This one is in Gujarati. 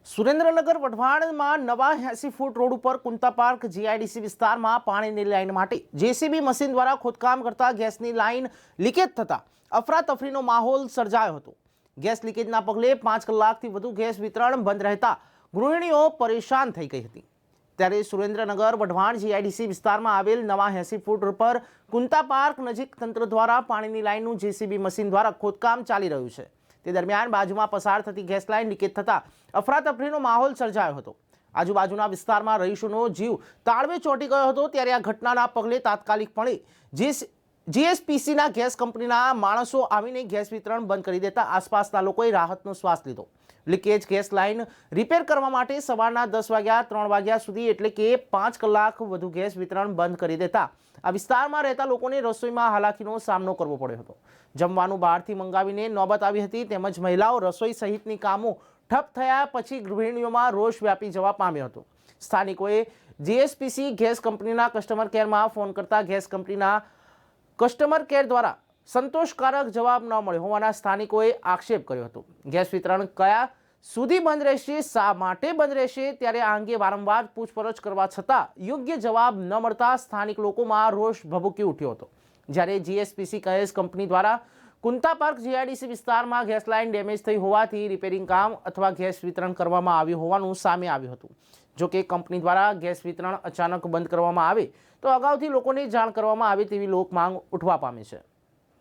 સુરેન્દ્રનગર વઢવાણમાં નવા 80 ફૂટ રોડ ઉપર કુંતા પાર્ક જીઆઈડીસી વિસ્તારમાં પાણીની લાઇન માટે જેસીબી મશીન દ્વારા ખોદકામ કરતા ગેસની લાઇન લીકેજ થતા અફરાતફરીનો માહોલ સર્જાયો હતો। ગેસ લીકેજના પગલે 5 કલાકથી વધુ ગેસ વિતરણ બંધ રહેતા ગૃહિણીઓ પરેશાન થઈ ગઈ હતી। ત્યારે સુરેન્દ્રનગર વઢવાણ જીઆઈડીસી વિસ્તારમાં આવેલ નવા 80 ફૂટ પર કુંતા પાર્ક નજીક તંત્ર દ્વારા પાણીની લાઇનનું જેસીબી મશીન દ્વારા ખોદકામ ચાલી રહ્યું છે। તે દરમિયાન બાજુમાં પસાર થતી ગેસ લાઇન લીકેજ થતા અફરાતફરીનો માહોલ સર્જાયો હતો। આજુબાજુના વિસ્તારમાં રહીશોનો જીવ તાળવે ચોંટી ગયો હતો। ત્યારે આ ઘટનાના પગલે તાત્કાલિકપણે જીએસપીસીના ગેસ કંપનીના માણસો આવીને ગેસ વિતરણ બંધ કરી દેતા આસપાસના લોકોએ રાહતનો શ્વાસ લીધો। લીકેજ ગેસ લાઇન રિપેર કરવા માટે સવારના 10 વાગ્યા 3 વાગ્યા સુધી એટલે કે 5 કલાક વધુ ગેસ વિતરણ બંધ કરી દેતા આ વિસ્તારમાં રહેતા લોકોને રસોઈમાં હાલાકીનો સામનો કરવો પડ્યો હતો। જમવાનું બહારથી મંગાવીને નોબત આવી હતી તેમજ મહિલાઓ રસોઈ સહિતની કામો ઠપ થયા પછી ગૃહિણીઓમાં રોષ વ્યાપી જવા પામ્યો હતો। સ્થાનિકોએ જીએસપીસી ગેસ કંપનીના કસ્ટમર કેરમાં ફોન કરતા ગેસ કંપનીના કસ્ટમર કેર દ્વારા સંતોષકારક જવાબ ન મળ્યો હોવાના સ્થાનિકોએ આક્ષેપ કર્યો હતો। ગેસ વિતરણ કયા સુધી બંધ રહેશે, શા માટે બંધ રહેશે, ત્યારે આ અંગે વારંવાર પૂછપરછ કરવા છતાં યોગ્ય જવાબ ન મળતા સ્થાનિક લોકોમાં રોષ ભભૂકી ઉઠ્યો હતો। જ્યારે જીએસપીસી ગેસ કંપની દ્વારા કુંતા પાર્ક જીઆઈડીસી વિસ્તારમાં ગેસ લાઇન ડેમેજ થઈ હોવાથી રિપેરિંગ કામ અથવા ગેસ વિતરણ કરવામાં આવ્યું હોવાનું સામે આવ્યું હતું। જો કે કંપની દ્વારા ગેસ વિતરણ અચાનક બંધ કરવામાં આવે તો અગાઉથી લોકોને જાણ કરવામાં આવે તેવી લોકમાંગ ઉઠવા પામી છે।